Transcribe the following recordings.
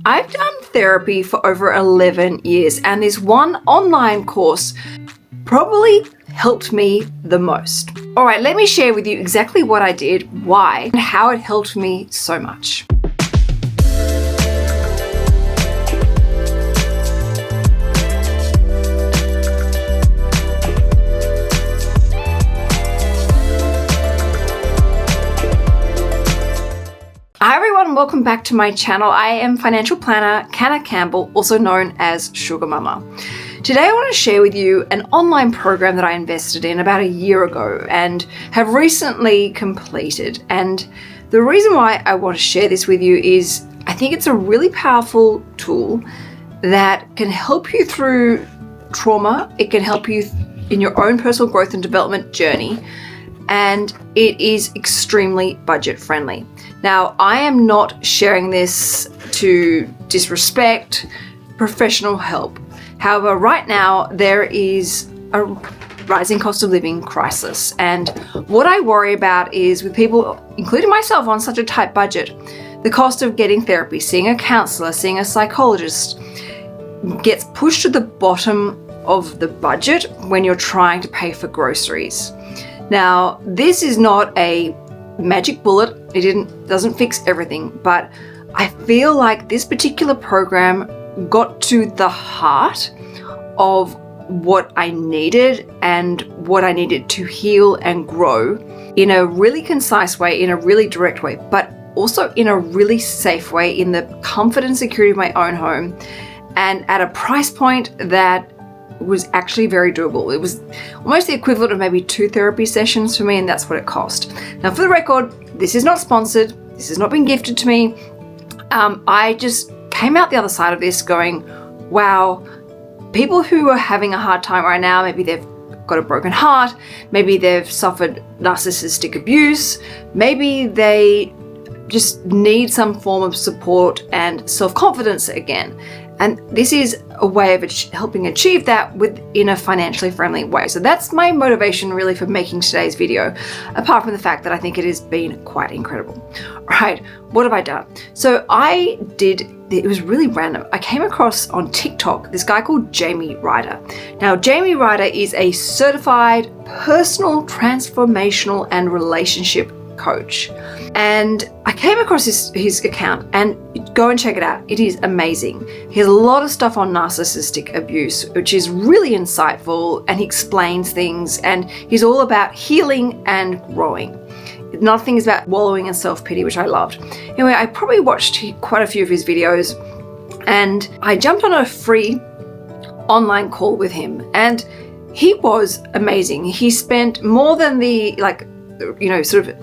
I've done therapy for over 11 years, and this one online course probably helped me the most. All right, let me share with you exactly what I did, why, and how it helped me so much. Hi everyone, welcome back to my channel. I am financial planner Canna Campbell, also known as SugarMamma. Today I want to share with you an online program that I invested in about a year ago and have recently completed. And the reason why I want to share this with you is I think it's a really powerful tool that can help you through trauma. It can help you in your own personal growth and development journey. And it is extremely budget friendly. Now, I am not sharing this to disrespect professional help. However, right now there is a rising cost of living crisis. And what I worry about is with people, including myself, on such a tight budget, the cost of getting therapy, seeing a counselor, seeing a psychologist gets pushed to the bottom of the budget when you're trying to pay for groceries. Now, this is not a magic bullet. It doesn't fix everything, but I feel like this particular program got to the heart of what I needed and what I needed to heal and grow in a really concise way, in a really direct way, but also in a really safe way, in the comfort and security of my own home, and at a price point that was actually very doable. It was almost the equivalent of maybe 2 therapy sessions for me, and that's what it cost. Now, for the record, this is not sponsored. This has not been gifted to me. I just came out the other side of this going, wow, people who are having a hard time right now, maybe they've got a broken heart, maybe they've suffered narcissistic abuse, maybe they just need some form of support and self-confidence again. And this is a way of helping achieve that within a financially friendly way. So that's my motivation really for making today's video, apart from the fact that I think it has been quite incredible. All right, what have I done? So it was really random. I came across on TikTok this guy called Jamie Ryder. Now, Jamie Ryder is a certified personal, transformational, and relationship coach. And I came across his account, and go and check it out. It is amazing. He has a lot of stuff on narcissistic abuse, which is really insightful, and he explains things, and he's all about healing and growing. Nothing is about wallowing in self-pity, which I loved. Anyway, I probably watched quite a few of his videos, and I jumped on a free online call with him, and he was amazing. He spent more than the sort of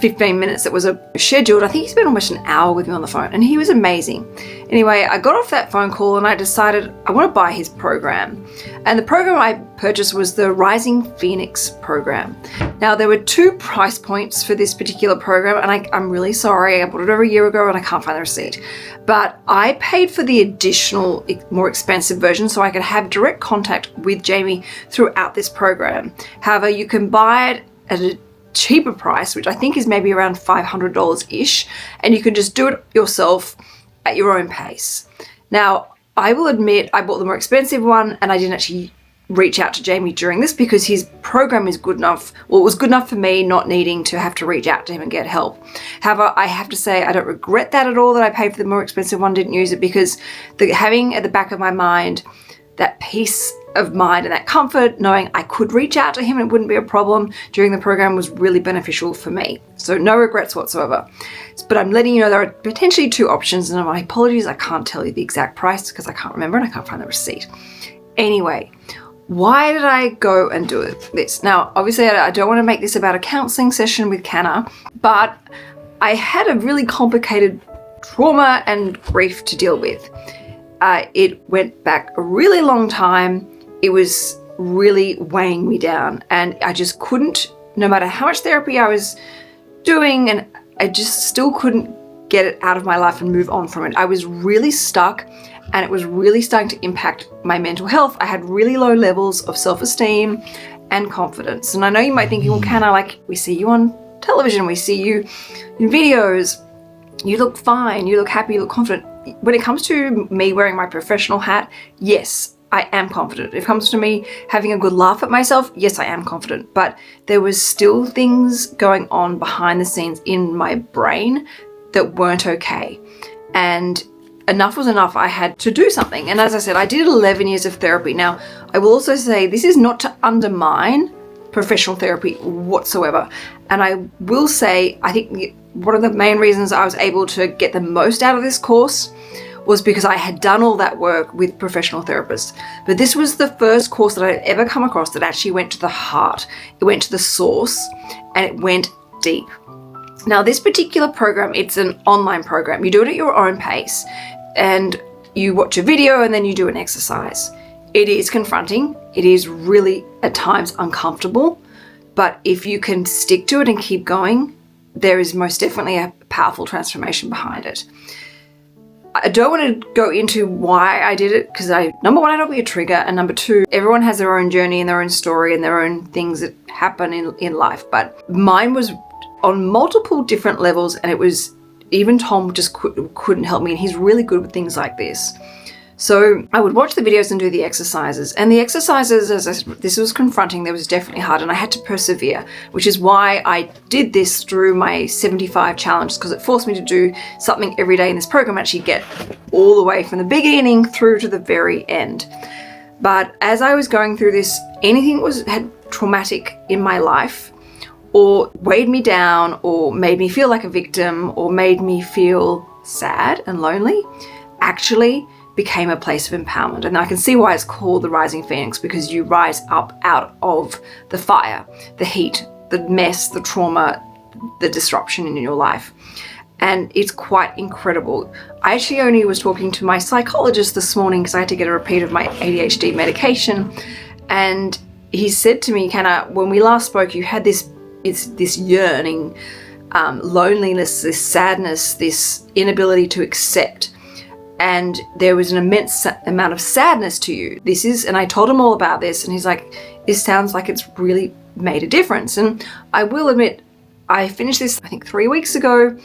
15 minutes that was scheduled. I think he spent almost an hour with me on the phone, and he was amazing. Anyway, I got off that phone call and I decided I want to buy his program. And the program I purchased was the Rising Phoenix program. Now, there were 2 price points for this particular program, and I'm really sorry. I bought it over a year ago and I can't find the receipt. But I paid for the additional, more expensive version so I could have direct contact with Jamie throughout this program. However, you can buy it at a cheaper price, which I think is maybe around $500-ish, and you can just do it yourself at your own pace. Now, I will admit I bought the more expensive one, and I didn't actually reach out to Jamie during this because his program is good enough. Well, it was good enough for me, not needing to have to reach out to him and get help. However, I have to say I don't regret that at all, that I paid for the more expensive one, didn't use it, because having at the back of my mind that peace of mind and that comfort, knowing I could reach out to him and it wouldn't be a problem during the program, was really beneficial for me. So no regrets whatsoever. But I'm letting you know there are potentially 2 options, and my apologies, I can't tell you the exact price because I can't remember and I can't find the receipt. Anyway, why did I go and do this? Now, obviously I don't want to make this about a counseling session with Canna, but I had a really complicated trauma and grief to deal with. It went back a really long time. It was really weighing me down, and I just couldn't, no matter how much therapy I was doing, and I just still couldn't get it out of my life and move on from it. I was really stuck, and it was really starting to impact my mental health. I had really low levels of self-esteem and confidence. And I know you might think, well, Canna, we see you on television, we see you in videos, you look fine, you look happy, you look confident. when it comes to me wearing my professional hat, yes, I am confident. If it comes to me having a good laugh at myself, yes, I am confident. But there was still things going on behind the scenes in my brain that weren't okay. And enough was enough. I had to do something. And as I said, I did 11 years of therapy. Now, I will also say this is not to undermine professional therapy whatsoever. And I will say, I think one of the main reasons I was able to get the most out of this course was because I had done all that work with professional therapists. But this was the first course that I'd ever come across that actually went to the heart. It went to the source and it went deep. Now, this particular program, it's an online program. You do it at your own pace and you watch a video and then you do an exercise. It is confronting. It is really at times uncomfortable, but if you can stick to it and keep going, there is most definitely a powerful transformation behind it. I don't want to go into why I did it because number one, I don't be a trigger, and number two, everyone has their own journey and their own story and their own things that happen in life. But mine was on multiple different levels, and it was even Tom just couldn't help me, and he's really good with things like this. So I would watch the videos and do the exercises. And the exercises, this was confronting, there was definitely hard, and I had to persevere, which is why I did this through my 75 challenge, because it forced me to do something every day in this program, actually get all the way from the beginning through to the very end. But as I was going through this, anything that had traumatic in my life, or weighed me down, or made me feel like a victim, or made me feel sad and lonely, actually became a place of empowerment. And I can see why it's called the Rising Phoenix, because you rise up out of the fire, the heat, the mess, the trauma, the disruption in your life. And it's quite incredible. I actually only was talking to my psychologist this morning because I had to get a repeat of my ADHD medication. And he said to me, Kenna, when we last spoke, you had this yearning, loneliness, this sadness, this inability to accept. And there was an immense amount of sadness to you. And I told him all about this, and he's like, this sounds like it's really made a difference. And I will admit, I finished this, I think 3 weeks ago,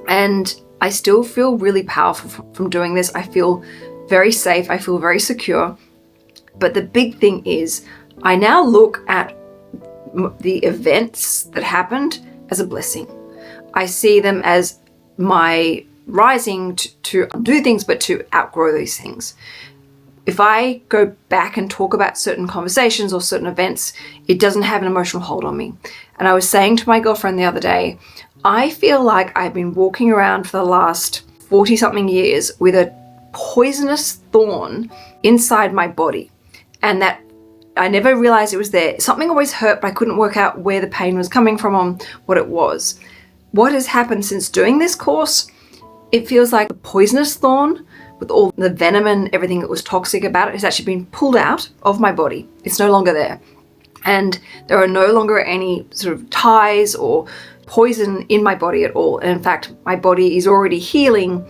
and I still feel really powerful from doing this. I feel very safe. I feel very secure. But the big thing is, I now look at the events that happened as a blessing. I see them as my rising to do things, but to outgrow these things. If I go back and talk about certain conversations or certain events, it doesn't have an emotional hold on me. And I was saying to my girlfriend the other day, I feel like I've been walking around for the last 40 something years with a poisonous thorn inside my body, and that I never realized it was there. Something always hurt, but I couldn't work out where the pain was coming from or what it was. What has happened since doing this course? It feels like the poisonous thorn with all the venom and everything that was toxic about it has actually been pulled out of my body. It's no longer there. And there are no longer any sort of ties or poison in my body at all. And in fact, my body is already healing,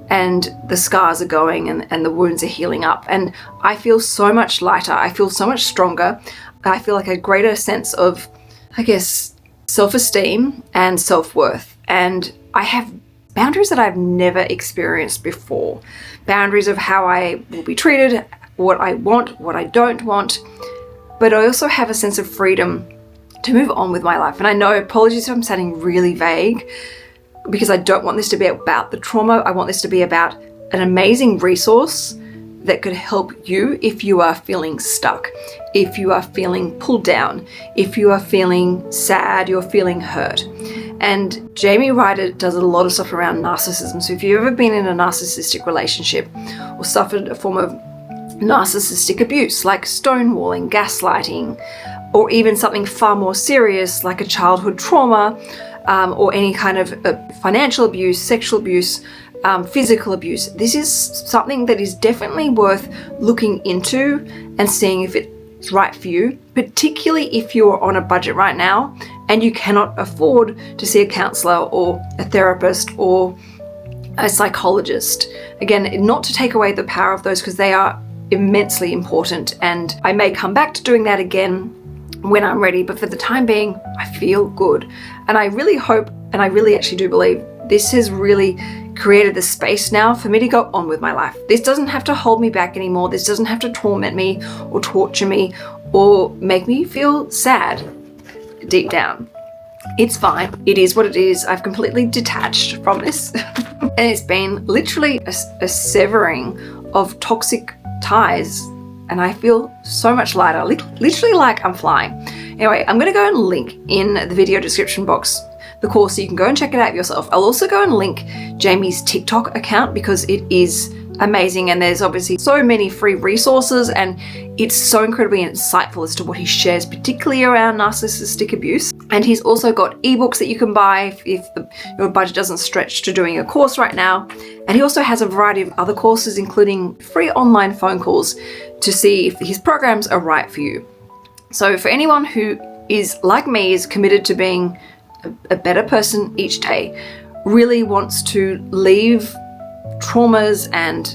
and the scars are going and the wounds are healing up. And I feel so much lighter. I feel so much stronger. I feel like a greater sense of, I guess, self-esteem and self-worth. And I have boundaries that I've never experienced before. Boundaries of how I will be treated, what I want, what I don't want. But I also have a sense of freedom to move on with my life. And I know, apologies if I'm sounding really vague, because I don't want this to be about the trauma. I want this to be about an amazing resource that could help you if you are feeling stuck, if you are feeling pulled down, if you are feeling sad, you're feeling hurt. And Jamie Ryder does a lot of stuff around narcissism. So if you've ever been in a narcissistic relationship or suffered a form of narcissistic abuse like stonewalling, gaslighting, or even something far more serious like a childhood trauma, or any kind of financial abuse, sexual abuse, physical abuse, this is something that is definitely worth looking into and seeing if it's right for you, particularly if you're on a budget right now and you cannot afford to see a counselor or a therapist or a psychologist. Again, not to take away the power of those, because they are immensely important, and I may come back to doing that again when I'm ready, but for the time being, I feel good. And I really hope, and I really actually do believe, this has really created the space now for me to go on with my life. This doesn't have to hold me back anymore. This doesn't have to torment me or torture me or make me feel sad deep down. It's fine. It is what it is. I've completely detached from this. And it's been literally a severing of toxic ties. And I feel so much lighter, literally like I'm flying. Anyway, I'm going to go and link in the video description box the course so you can go and check it out yourself. I'll also go and link Jamie's TikTok account because it is amazing, and there's obviously so many free resources, and it's so incredibly insightful as to what he shares, particularly around narcissistic abuse. And he's also got ebooks that you can buy if your budget doesn't stretch to doing a course right now. And he also has a variety of other courses, including free online phone calls to see if his programs are right for you. So for anyone who is like me, is committed to being a better person each day, really wants to leave traumas and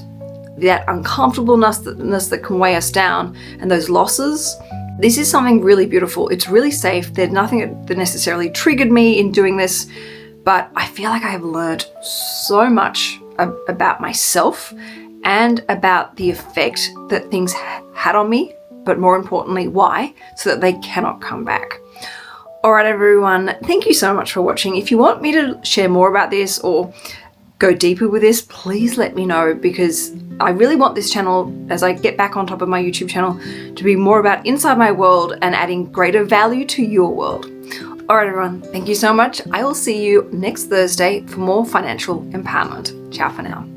that uncomfortableness that can weigh us down and those losses, this is something really beautiful. It's really safe. There's nothing that necessarily triggered me in doing this, but I feel like I have learned so much about myself and about the effect that things had on me, but more importantly, why, so that they cannot come back. All right, everyone, thank you so much for watching. If you want me to share more about this or go deeper with this, please let me know, because I really want this channel, as I get back on top of my YouTube channel, to be more about inside my world and adding greater value to your world. All right, everyone, thank you so much. I will see you next Thursday for more financial empowerment. Ciao for now.